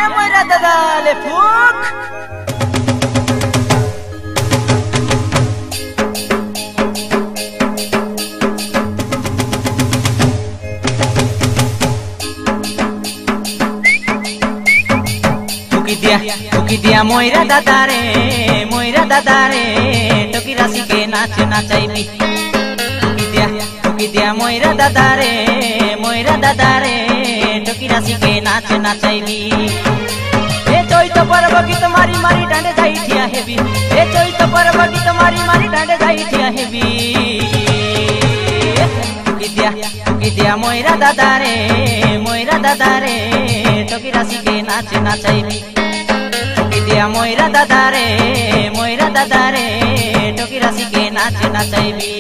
moira dada le fuk टोकी दिया Moira दादा रे टोकी राशि के नाच नाचाइबी टोकी दिया मोइरा दादा रे टोकी राशि के नाच नाचाइबी ए चोई तो परब गीत मारी मारी डांडे जाई ठिया हेबी ए चोई तो परब गीत मारी मारी डांडे जाई ठिया हेबी टोकी दिया मोइरा दादा रे टोकी राशि के नाच नाचाइबी दिया मोइरा दादा रे टोकी राशि के नाच नाचाइबी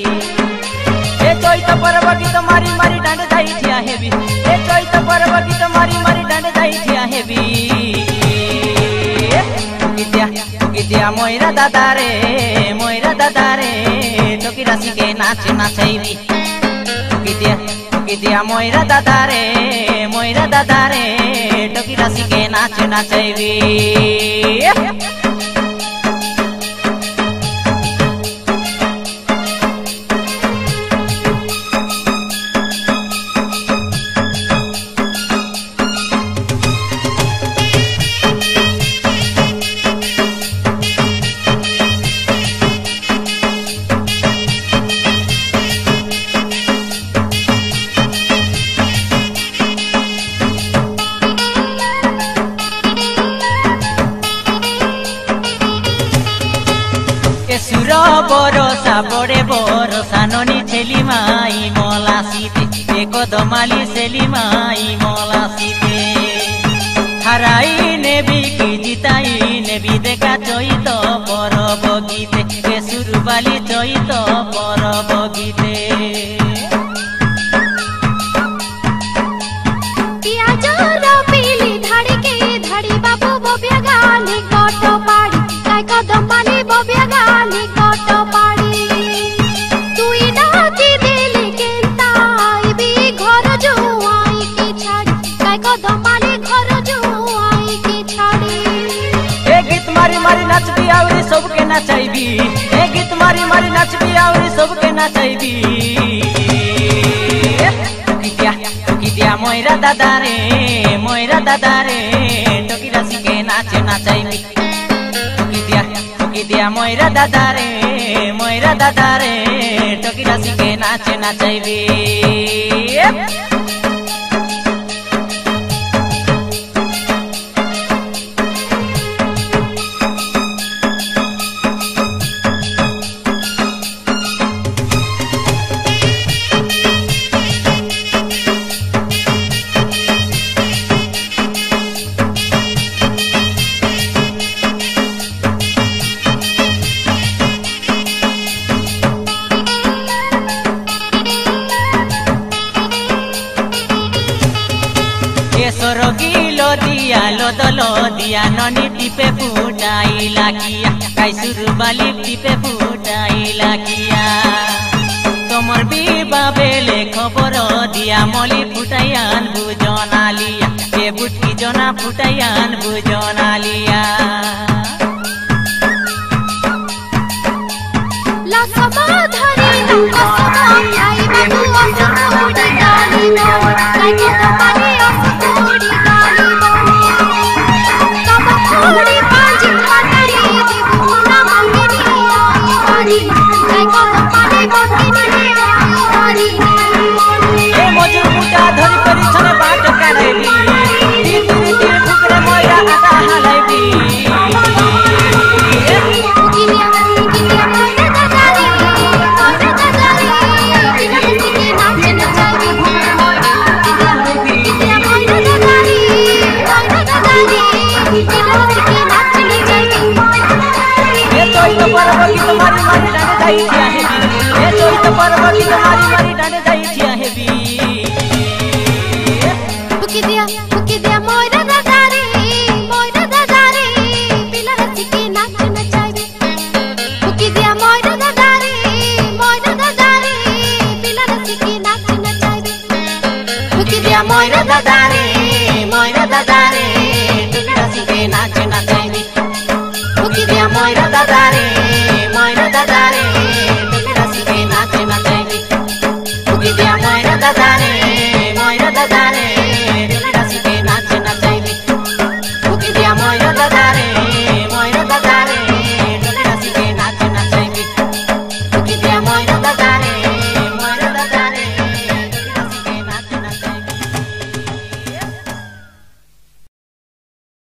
ए चोई तो परब गीत मारी मारी डांडे जाई ठिया हेबी ए चोई तो परब गीत मारी मारी डांडे जाई ठिया हेबी टोकी दिया मोइरा दादा रे टोकी राशि के नाच नाचाइबी टोकी दिया मोइरा दादा रे टोकी राशि के नाच नाचाइबी सुर बरसा बड़े बरसा ननी छेली माई मला सीते एक दमाली सेली माई मला सीते हराई नेबी की जिताई नेबी देखा चोई तो परब गीते सुरबाली चोई तो परब गीते सबके नाचाइबी ए गीत मारी मारी नाचबी और सबके नाचाइबी टोकी दिया मोइरा दादा रे टोकी राशि के नाच नाचाइबी टोकी दिया मोइरा दादा रे टोकी राशि के नाच नाचाइबी लो दिया ननी टिपे फुटाई लागिया काई सुरबाली टिपे फुटाई लागिया तोमर बीबा बेले खबर दिया मली फुटाइयान बुजना लिया ए बुटकी जना फुटाइयान बुजना लिया ला सबा धरी ला सबा आई बाबू असुड़ी गाली नो काई को पानी असुड़ी गाली थोड़ी पांच खातरी दीवाना मंगनी आई काय को पानी मंगनी आई ए मजूर मुटा धरी करी छने बाट काढेली तीन फुकरे मोइरा आटा हालाइबी किलिया मोइरा दादारी किलिया के नाच नचाई দাদারে